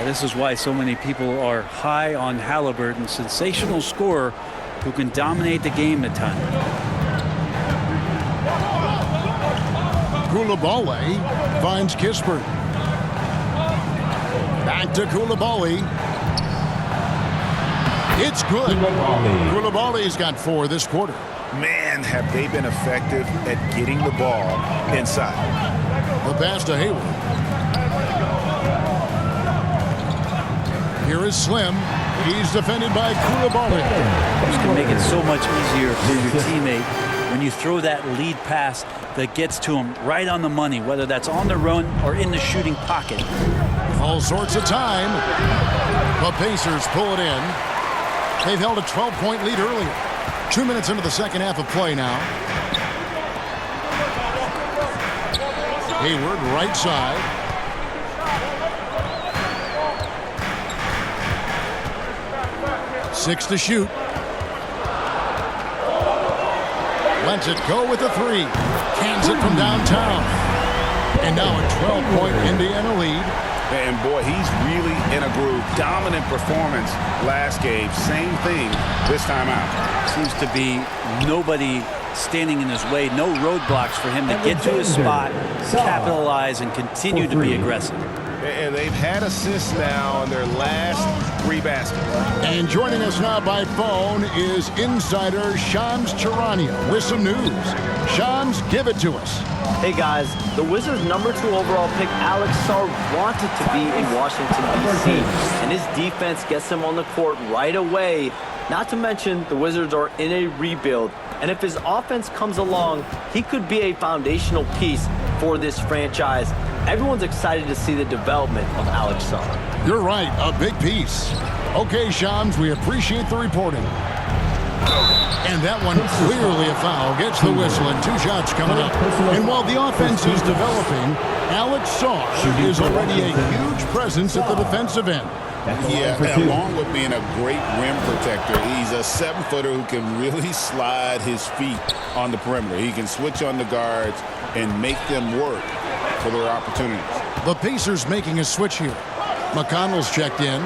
This is why so many people are high on Halliburton. Sensational scorer who can dominate the game at times. Coulibaly finds Kispert. Back to Coulibaly. It's good. Coulibaly's got 4 this quarter. Man, have they been effective at getting the ball inside. The pass to Hayward. Here is Slim. He's defended by Coulibaly. This can make it so much easier for your teammate when you throw that lead pass that gets to him right on the money, whether that's on the run or in the shooting pocket. All sorts of time. The Pacers pull it in. They've held a 12-point lead earlier. 2 minutes into the second half of play now. Hayward, right side. Six to shoot. Lets it go with a 3. Cans it from downtown. And now a 12-point Indiana lead. And boy, he's really in a groove. Dominant performance last game. Same thing this time out. Seems to be nobody standing in his way. No roadblocks for him to get to his spot, capitalize, and continue to be aggressive. And they've had assists now in their last 3 baskets. And joining us now by phone is insider Shams Charania with some news. Shams, give it to us. Hey guys, the Wizards' number 2 overall pick Alex Sarr wanted to be in Washington, D.C. and his defense gets him on the court right away. Not to mention, the Wizards are in a rebuild, and if his offense comes along, he could be a foundational piece for this franchise. Everyone's excited to see the development of Alex Sarr. You're right, a big piece. Okay, Shams, we appreciate the reporting. And that one clearly a foul. Gets the whistle and 2 shots coming up. And while the offense is developing, Alex Sarr is already a huge presence at the defensive end. Yeah, and along with being a great rim protector, he's a 7-footer who can really slide his feet on the perimeter. He can switch on the guards and make them work for their opportunities. The Pacers making a switch here. McConnell's checked in.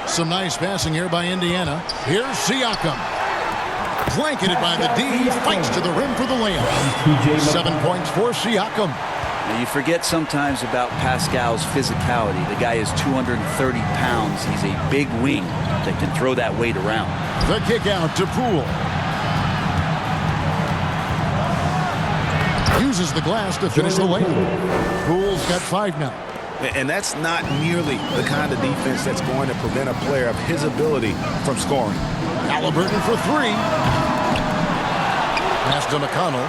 Some nice passing here by Indiana. Here's Siakam. Blanketed by the D. Fights to the rim for the layup. 7 points for Siakam. Now you forget sometimes about Pascal's physicality. The guy is 230 pounds. He's a big wing that can throw that weight around. The kick out to Poole. Uses the glass to finish the layup. Poole's got 5 now. And that's not nearly the kind of defense that's going to prevent a player of his ability from scoring. Halliburton for 3. Pass to McConnell.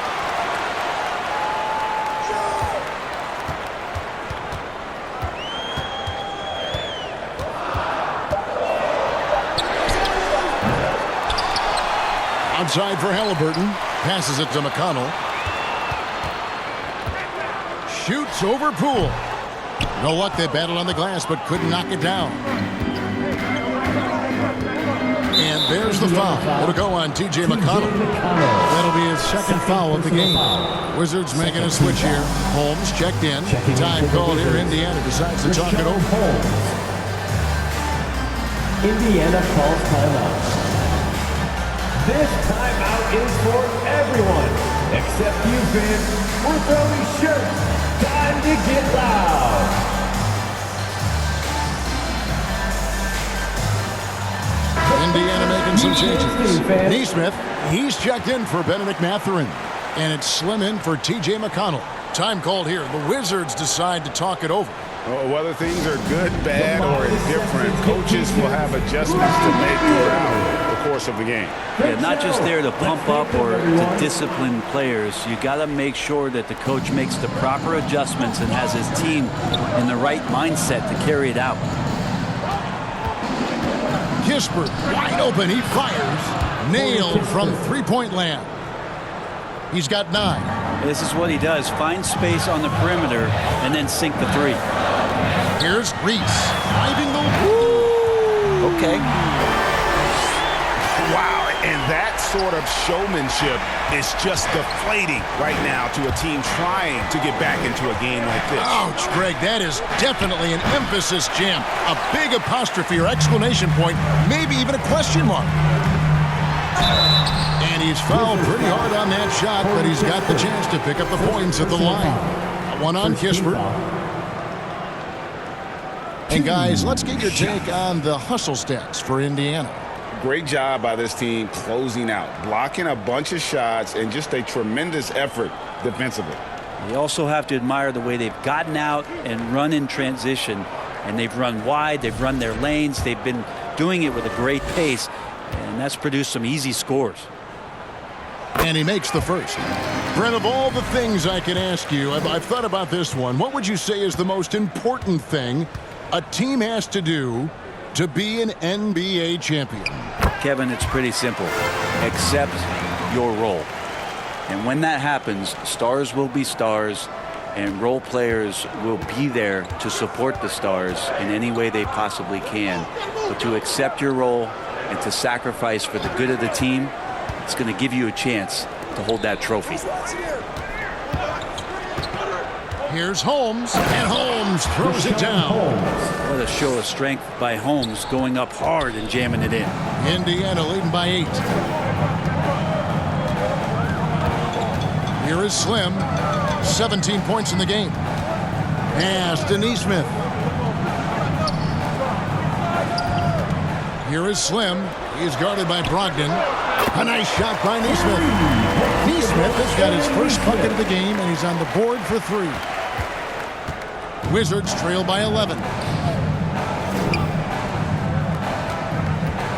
Outside for Halliburton. Passes it to McConnell. Shoots over Poole. No luck, they battled on the glass, but couldn't knock it down. And there's the foul. What'll go on T.J. McConnell. That'll be his second foul of the game. Wizards making a switch here. Holmes checked in. Time called here. Indiana decides to talk it over. Indiana calls timeout. This timeout is for everyone, except you fans. We're throwing shirts. Time to get loud. Indiana making some changes. Neesmith, he's checked in for Benedict Mathurin. And it's Slim in for T.J. McConnell. Time called here. The Wizards decide to talk it over. Whether things are good, bad, or indifferent, coaches will have adjustments to make throughout the course of the game. Yeah, not just there to pump up or to discipline players. You got to make sure that the coach makes the proper adjustments and has his team in the right mindset to carry it out. Kispert wide open. He fires. Nailed from three-point land. He's got 9. This is what he does. Find space on the perimeter and then sink the 3. Here's Reese. Driving the... Woo! Okay. Wow. And that sort of showmanship is just deflating right now to a team trying to get back into a game like this. Ouch, Greg, that is definitely an emphasis jam. A big apostrophe or exclamation point, maybe even a question mark. And he's fouled pretty hard on that shot, but he's got the chance to pick up the points at the line. One on Kispert. And guys, let's get your take on the hustle stats for Indiana. Great job by this team closing out, blocking a bunch of shots, and just a tremendous effort defensively. You also have to admire the way they've gotten out and run in transition. And they've run wide, they've run their lanes, they've been doing it with a great pace, and that's produced some easy scores. And he makes the first. Brent, of all the things I can ask you, I've thought about this one. What would you say is the most important thing a team has to do to be an NBA champion? Kevin, it's pretty simple. Accept your role. And when that happens, stars will be stars, and role players will be there to support the stars in any way they possibly can. But to accept your role and to sacrifice for the good of the team, it's going to give you a chance to hold that trophy. Here's Holmes, and Holmes throws it down. What a show of strength by Holmes, going up hard and jamming it in. Indiana leading by 8. Here is Slim. 17 points in the game. Pass to Nesmith. Here is Slim. He's guarded by Brogdon. A nice shot by Nesmith. Nesmith has got his first bucket of the game, and he's on the board for 3. Wizards trail by 11.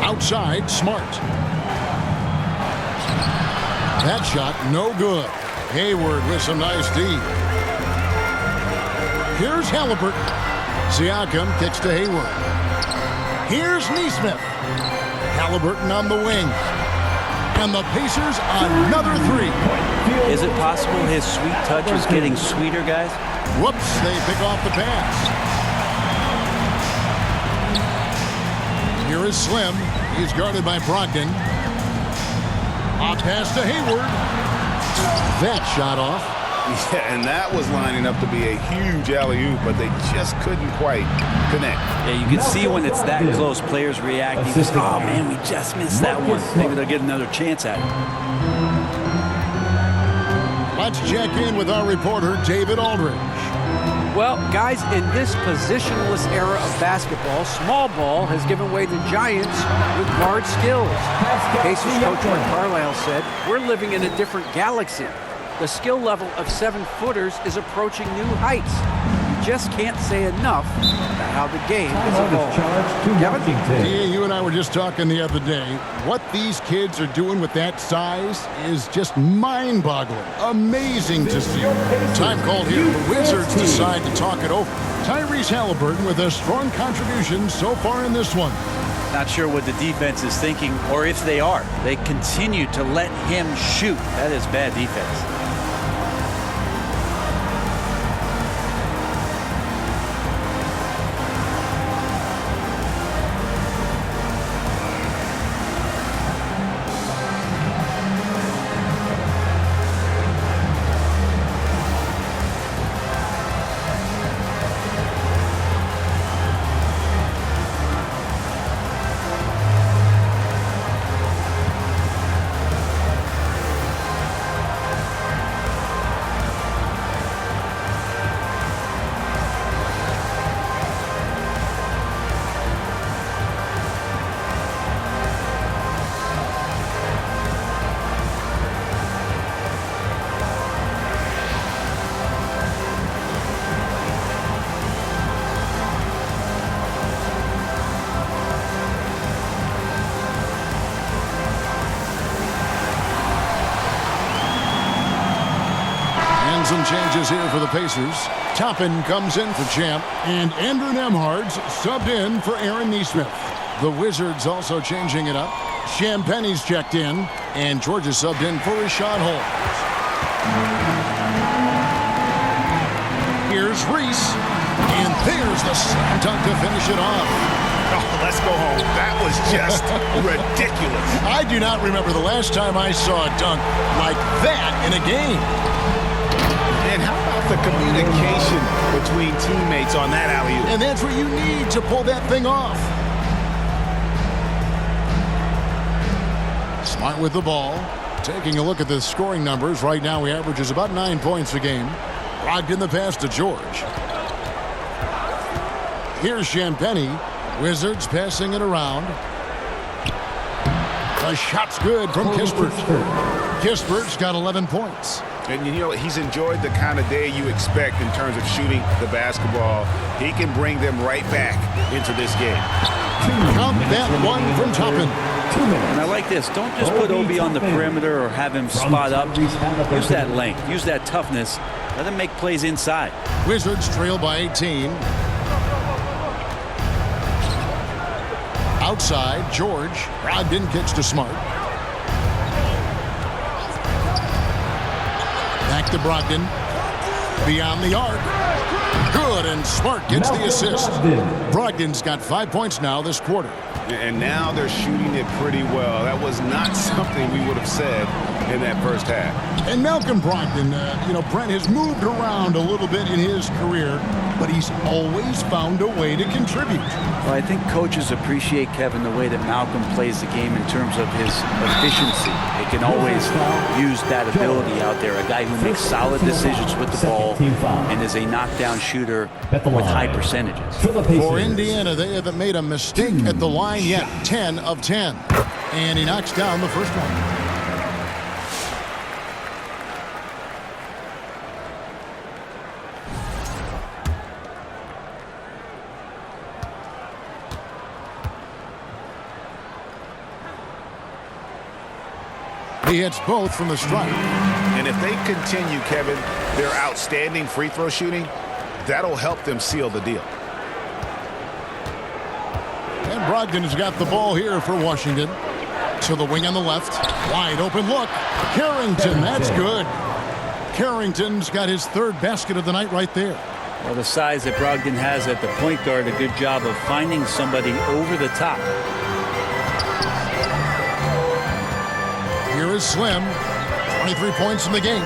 Outside, Smart. That shot, no good. Hayward with some nice D. Here's Halliburton. Siakam kicks to Hayward. Here's Nesmith. Halliburton on the wing. And the Pacers another 3. Is it possible his sweet touch is getting sweeter, guys? Whoops, they pick off the pass. Here is Slim. He's guarded by Brogdon. A pass to Hayward. That shot off. Yeah, and that was lining up to be a huge alley-oop, but they just couldn't quite connect. Yeah, you can see when it's that close, players reacting. Oh, man, we just missed that one. Maybe they'll get another chance at it. Let's check in with our reporter, David Aldridge. Well, guys, in this positionless era of basketball, small ball has given way to giants with guard skills. Pacers coach Rick Carlisle said, "We're living in a different galaxy. The skill level of 7-footers is approaching new heights." You just can't say enough about how the game has evolved. Kevin? Yeah, you and I were just talking the other day. What these kids are doing with that size is just mind-boggling. Amazing to see. Time called here. The Wizards decide to talk it over. Tyrese Halliburton with a strong contribution so far in this one. Not sure what the defense is thinking, or if they are. They continue to let him shoot. That is bad defense. Some changes here for the Pacers. Toppin comes in for Champ, and Andrew Nembhard's subbed in for Aaron Nesmith. The Wizards also changing it up. Champagne's checked in, and Georgia subbed in for Rashad Holmes. Here's Reese, and there's the slam dunk to finish it off. Oh, let's go home. That was just ridiculous. I do not remember the last time I saw a dunk like that in a game. And how about the communication between teammates on that alley-oop? And that's what you need to pull that thing off. Smart with the ball. Taking a look at the scoring numbers. Right now he averages about 9 points a game. Brogdon the pass to George. Here's Champagnie. Wizards passing it around. The shot's good from Kispert. Kispert's got 11 points. And, you know, he's enjoyed the kind of day you expect in terms of shooting the basketball. He can bring them right back into this game. Count that one from Toppin. And I like this. Don't just put Obi on the perimeter or have him spot up. Use that length. Use that toughness. Let him make plays inside. Wizards trail by 18. Outside, George. Brogdon kicks to Smart. Back to Brogdon. Beyond the arc. Good, and Smart gets the assist. Brogdon's got 5 points now this quarter. And now they're shooting it pretty well. That was not something we would have said in that first half. And Malcolm Brogdon, Brent has moved around a little bit in his career, but he's always found a way to contribute. Well, I think coaches appreciate, Kevin, the way that Malcolm plays the game in terms of his efficiency. They can always use that ability out there. A guy who makes solid decisions with the ball and is a knockdown shooter with high percentages. For Indiana, they haven't made a mistake at the line yet. 10 of 10. And he knocks down the first one. He hits both from the stripe. And if they continue, Kevin, their outstanding free throw shooting, that'll help them seal the deal. And Brogdon's got the ball here for Washington. To the wing on the left. Wide open look. Carrington, that's good. Carrington's got his third basket of the night right there. Well, the size that Brogdon has at the point guard, a good job of finding somebody over the top. Here is Slim. 23 points in the game.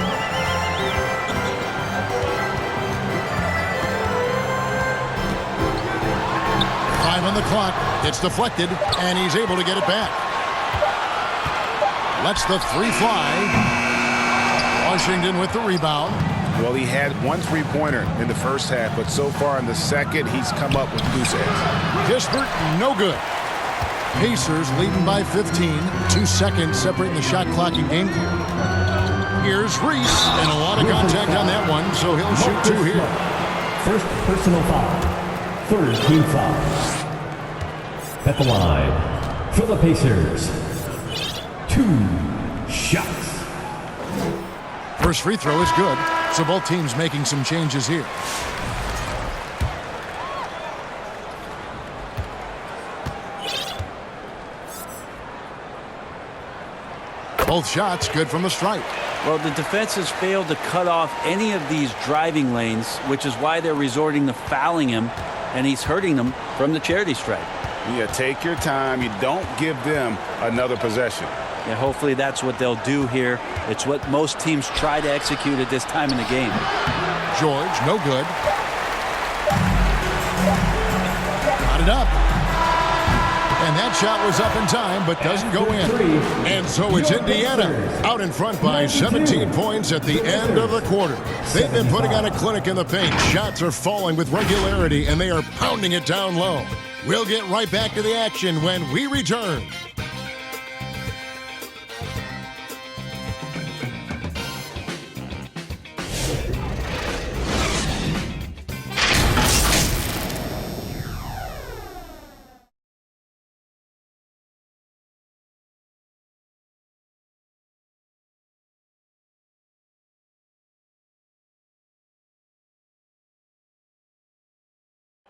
Time on the clock. It's deflected, and he's able to get it back. Lets the three fly. Washington with the rebound. Well, he had one three-pointer in the first half, but so far in the second, he's come up with goose eggs. Kispert, no good. Pacers leading by 15. 2 seconds separating the shot clock and game clock. Here's Reese, and a lot of contact on that one, so he'll shoot two here. First personal foul. Third team foul. At the line, for the Pacers, 2 shots. First free throw is good, so both teams making some changes here. Both shots good from the stripe. Well, the defense has failed to cut off any of these driving lanes, which is why they're resorting to fouling him, and he's hurting them from the charity stripe. Yeah, take your time. You don't give them another possession. Yeah, hopefully that's what they'll do here. It's what most teams try to execute at this time in the game. George, no good. Got it up. And that shot was up in time, but doesn't go in. And so it's Indiana out in front by 17 points at the end of the quarter. They've been putting on a clinic in the paint. Shots are falling with regularity, and they are pounding it down low. We'll get right back to the action when we return.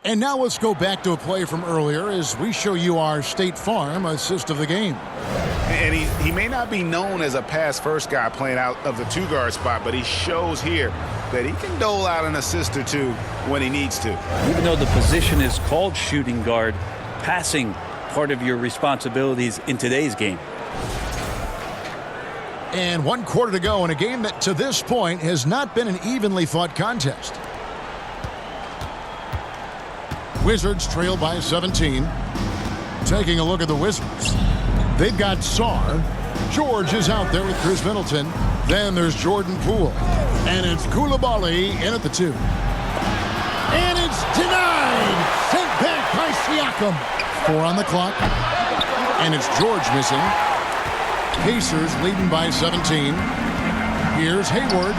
And now let's go back to a play from earlier as we show you our State Farm assist of the game. And he may not be known as a pass-first guy playing out of the two-guard spot, but he shows here that he can dole out an assist or two when he needs to. Even though the position is called shooting guard, passing part of your responsibilities in today's game. And 1 quarter to go in a game that to this point has not been an evenly fought contest. Wizards trail by 17. Taking a look at the Wizards. They've got Sarr. George is out there with Chris Middleton. Then there's Jordan Poole. And it's Coulibaly in at the 2. And it's denied. Sent back by Siakam. 4 on the clock. And it's George missing. Pacers leading by 17. Here's Hayward.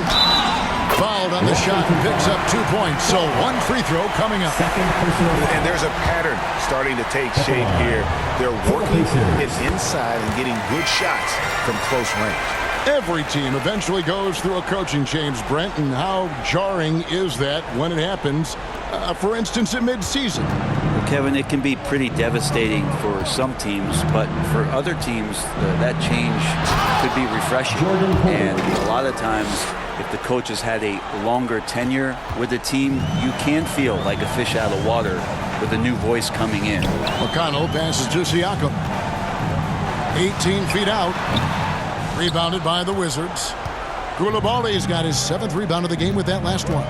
Fouled on the shot and picks up 2 points. So 1 free throw coming up. And there's a pattern starting to take shape here. They're working it inside and getting good shots from close range. Every team eventually goes through a coaching change, Brent, and how jarring is that when it happens, for instance, at midseason? Well, Kevin, it can be pretty devastating for some teams, but for other teams, that change could be refreshing. And a lot of times, if the coach has had a longer tenure with the team, you can feel like a fish out of water with a new voice coming in. McConnell passes to Siakam. 18 feet out. Rebounded by the Wizards. Coulibaly's got his 7th rebound of the game with that last one.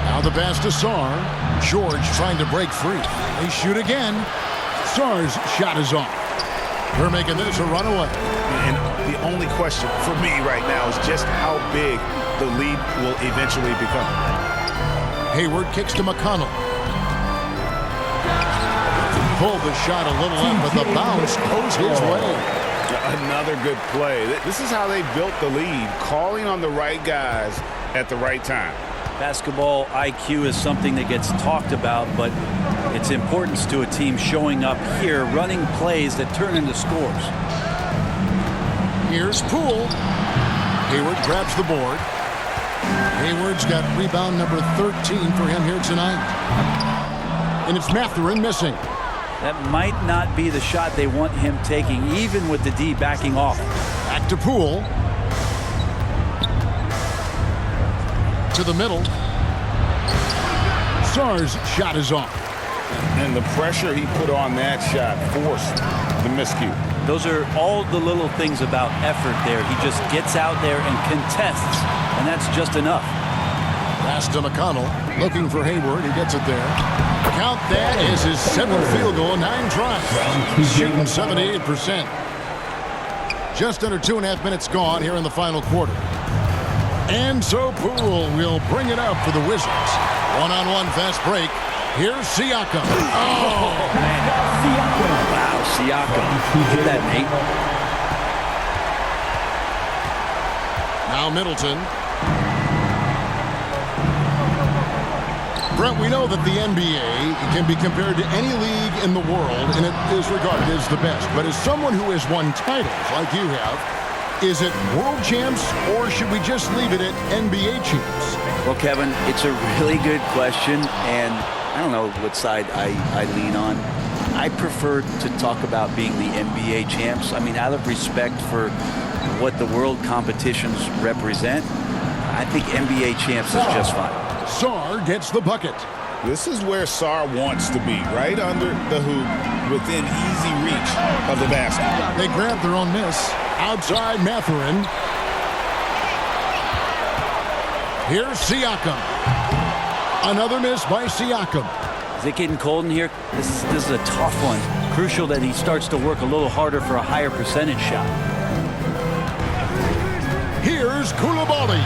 Now the pass to Sarr. George trying to break free. They shoot again. Sarr's shot is off. They're making this a runaway. And the only question for me right now is just how big the lead will eventually become. Hayward kicks to McConnell. Pulled the shot a little up, but the bounce goes his way. Another good play. This is how they built the lead, calling on the right guys at the right time. Basketball IQ is something that gets talked about, but its importance to a team showing up here, running plays that turn into scores. Here's Poole. Hayward grabs the board. Hayward's got rebound number 13 for him here tonight. And it's Mathurin missing. That might not be the shot they want him taking, even with the D backing off. Back to Poole. To the middle. Sarr's shot is off. And the pressure he put on that shot forced the miscue. Those are all the little things about effort there. He just gets out there and contests, and that's just enough. Pass to McConnell. Looking for Hayward. He gets it there. Count that as his 7th field goal, 9 tries. Shooting 78%. Just under 2.5 minutes gone here in the final quarter. And so Poole will bring it up for the Wizards. One-on-one fast break. Here's Siakam. Oh, man. Wow, Siakam. Hit that, Nate. Now Middleton. Brent, we know that the NBA can be compared to any league in the world, and it is regarded as the best. But as someone who has won titles like you have, is it world champs, or should we just leave it at NBA champs? Well, Kevin, it's a really good question, and I don't know what side I lean on. I prefer to talk about being the NBA champs. I mean, out of respect for what the world competitions represent, I think NBA champs is just fine. Sarr gets the bucket. This is where Sarr wants to be, right under the hoop, within easy reach of the basket. They grab their own miss. Outside Mathurin. Here's Siakam. Another miss by Siakam. Is it getting cold in here? This is a tough one. Crucial that he starts to work a little harder for a higher percentage shot. Here's Coulibaly.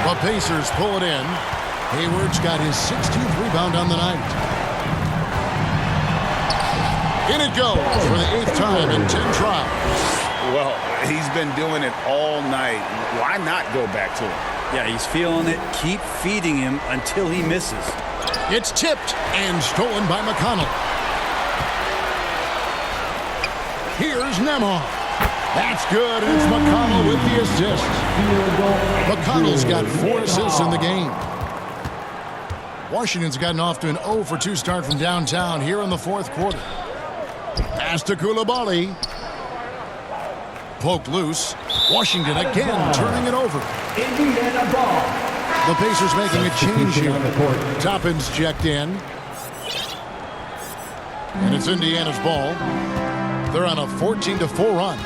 The Pacers pull it in. Hayward's got his 16th rebound on the night. In it goes for the 8th time in 10 tries. Well, he's been doing it all night. Why not go back to him? Yeah, he's feeling it. Keep feeding him until he misses. It's tipped and stolen by McConnell. Here's Nembhard. That's good, and it's McConnell with the assist. McConnell's got 4 assists in the game. Washington's gotten off to an 0-for-2 start from downtown here in the 4th quarter. Pass to Coulibaly. Poked loose. Washington again turning it over. Indiana ball. The Pacers making a change here. Toppin's checked in. And it's Indiana's ball. They're on a 14-4 run.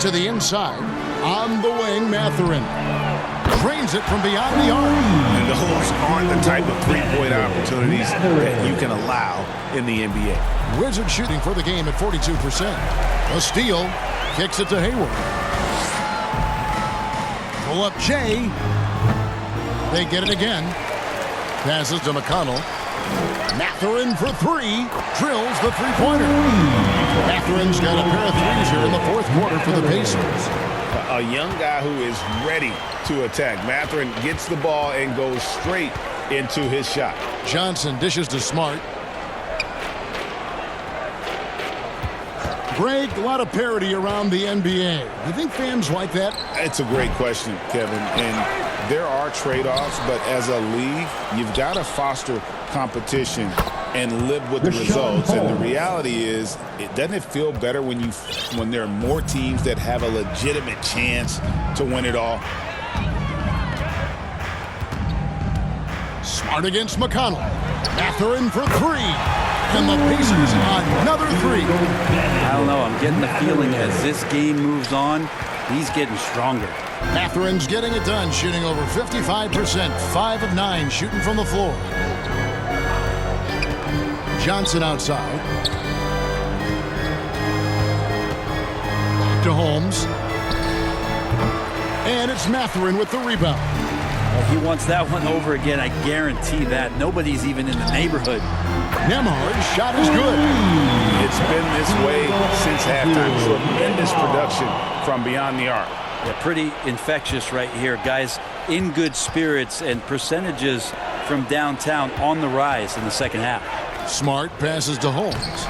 To the inside. On the wing, Mathurin. Drains it from beyond the arc. And those aren't the type of three-point opportunities that you can allow in the NBA. Wizards shooting for the game at 42%. A steal. Kicks it to Hayward. Pull up Jay. They get it again. Passes to McConnell. Mathurin for three. Drills the three-pointer. Mathurin's got a pair of threes here in the fourth quarter for the Pacers. A young guy who is ready to attack. Mathurin gets the ball and goes straight into his shot. Johnson dishes to Smart. Greg, a lot of parity around the NBA. You think fans like that? It's a great question, Kevin. And there are trade-offs, but as a league, you've got to foster competition and live with the results. And the reality is, doesn't it feel better when there are more teams that have a legitimate chance to win it all? Smart against McConnell. Mathurin for three. And the Pacers another three. I don't know. I'm getting the feeling as this game moves on, he's getting stronger. Mathurin's getting it done, shooting over 55%. 5 of 9 shooting from the floor. Johnson outside. To Holmes. And it's Mathurin with the rebound. He wants that one over again. I guarantee that. Nobody's even in the neighborhood. Nembhard's shot is good. It's been this way since halftime. Tremendous production from beyond the arc. Yeah, pretty infectious right here. Guys in good spirits and percentages from downtown on the rise in the second half. Smart passes to Holmes.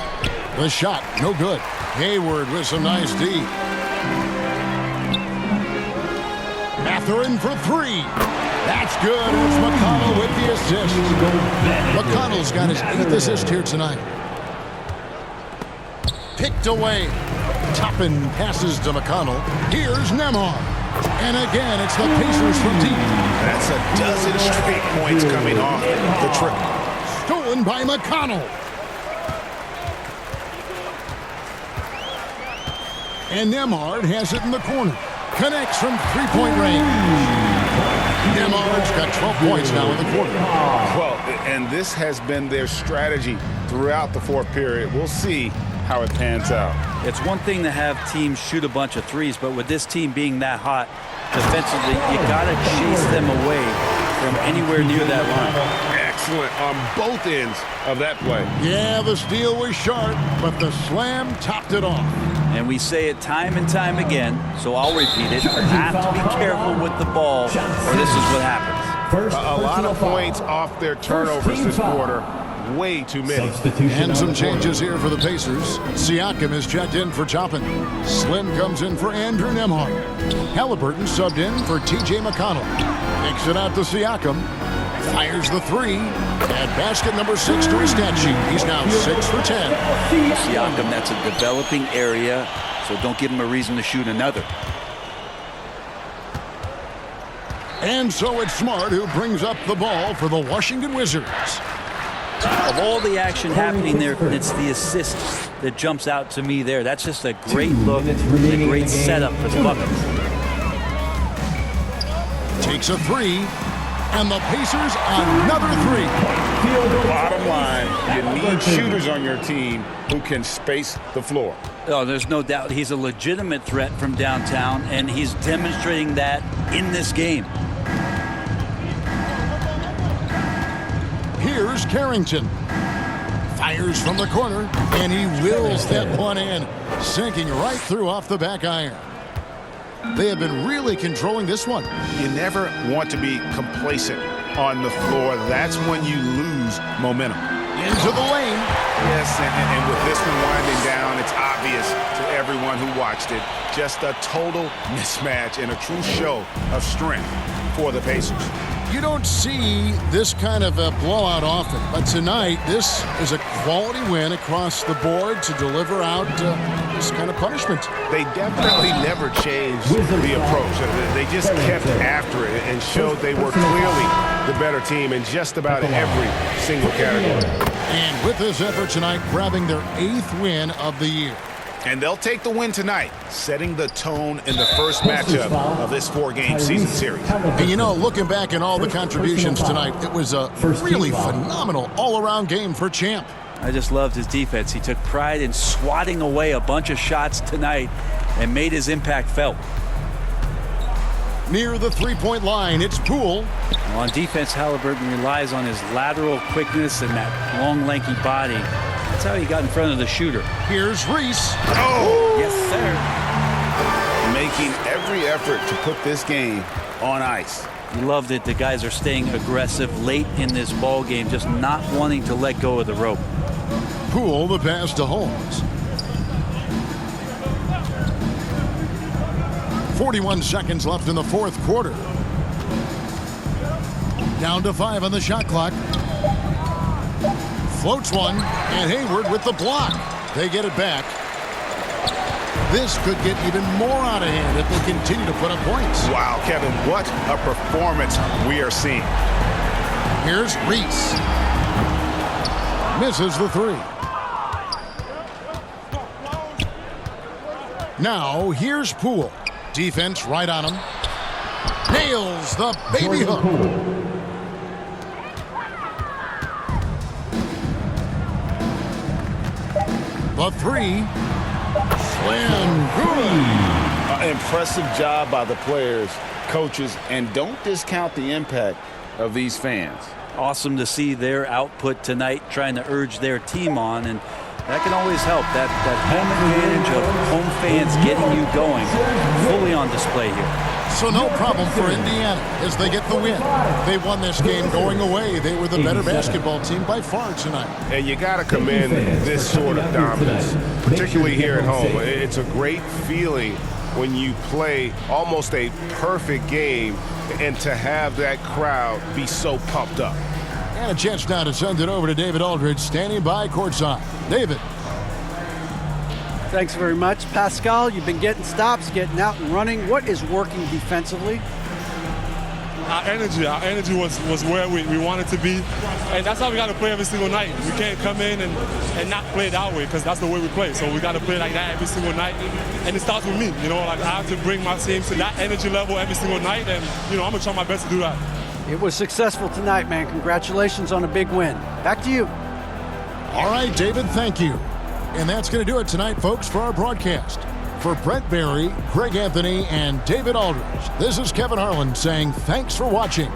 The shot, no good. Hayward with some nice D. Mathurin for three. That's good. It's McConnell with the assist. McConnell's got his 8th assist here tonight. Picked away. Toppin passes to McConnell. Here's Nembhard. And again, it's the Pacers from deep. That's a dozen straight points coming off the triple. Stolen by McConnell. And Nembhard has it in the corner. Connects from three-point range. Nembhard's got 12 points now in the quarter. Well, and this has been their strategy throughout the fourth period. We'll see how it pans out. It's one thing to have teams shoot a bunch of threes, but with this team being that hot defensively, you got to chase them away from anywhere near that line. Excellent on both ends of that play. Yeah, the steal was sharp, but the slam topped it off. And we say it time and time again, so I'll repeat it. You have to be careful with the ball, or this is what happens. A lot of points off their turnovers this quarter. Way too many. And some changes here for the Pacers. Siakam is checked in for Toppin. Slim comes in for Andrew Nembhard. Halliburton subbed in for T.J. McConnell. Kicks it out to Siakam. Fires the three. And basket number 6 to his stat sheet. He's now 6 for 10. Siakam, that's a developing area, so don't give him a reason to shoot another. And so it's Smart who brings up the ball for the Washington Wizards. Of all the action happening there, it's the assist that jumps out to me there. That's just a great look, a great setup for the Buckets. Takes a three, and the Pacers another three. Bottom line, you need shooters on your team who can space the floor. Oh, there's no doubt he's a legitimate threat from downtown, and he's demonstrating that in this game. Here's Carrington. Fires from the corner, and he wills that one in, sinking right through off the back iron. They have been really controlling this one. You never want to be complacent on the floor. That's when you lose momentum. Into the lane. Yes, and with this one winding down, it's obvious to everyone who watched it. Just a total mismatch and a true show of strength for the Pacers. You don't see this kind of a blowout often, but tonight this is a quality win across the board to deliver out this kind of punishment. They definitely never changed the approach. They just kept after it and showed they were clearly the better team in just about every single category. And with with this effort tonight, grabbing their 8th win of the year. And they'll take the win tonight, setting the tone in the first matchup of this 4-game season series. And you know, looking back at all the contributions tonight, it was a really phenomenal all-around game for Champ. I just loved his defense. He took pride in swatting away a bunch of shots tonight and made his impact felt. Near the three-point line, it's Poole. Well, on defense, Halliburton relies on his lateral quickness and that long, lanky body. That's how he got in front of the shooter. Here's Reese. Oh! Yes, sir. Making every effort to put this game on ice. He loved it. The guys are staying aggressive late in this ball game, just not wanting to let go of the rope. Poole, the pass to Holmes. 41 seconds left in the fourth quarter. Down to 5 on the shot clock. Floats one, and Hayward with the block. They get it back. This could get even more out of hand if they continue to put up points. Wow, Kevin, what a performance we are seeing. Here's Reese. Misses the 3. Now, here's Poole. Defense right on him. Nails the baby hook. The 3. Slam good. Impressive job by the players, coaches, and don't discount the impact of these fans. Awesome to see their output tonight, trying to urge their team on, and that can always help. That home advantage of home fans getting you going, fully on display here. So no problem for Indiana as they get the win. They won this game going away. They were the better basketball team by far tonight. And you got to commend this sort of dominance, particularly here at home. It's a great feeling when you play almost a perfect game and to have that crowd be so pumped up. And a chance now to send it over to David Aldridge, standing by courtside. David. Thanks very much. Pascal, you've been getting stops, getting out and running. What is working defensively? Our energy was where we wanted to be. And that's how we got to play every single night. We can't come in and not play that way because that's the way we play. So we got to play like that every single night. And it starts with me. You know, like I have to bring my team to that energy level every single night. And, you know, I'm going to try my best to do that. It was successful tonight, man. Congratulations on a big win. Back to you. All right, David, thank you. And that's going to do it tonight, folks, for our broadcast. For Brent Barry, Greg Anthony, and David Aldridge, this is Kevin Harlan saying thanks for watching.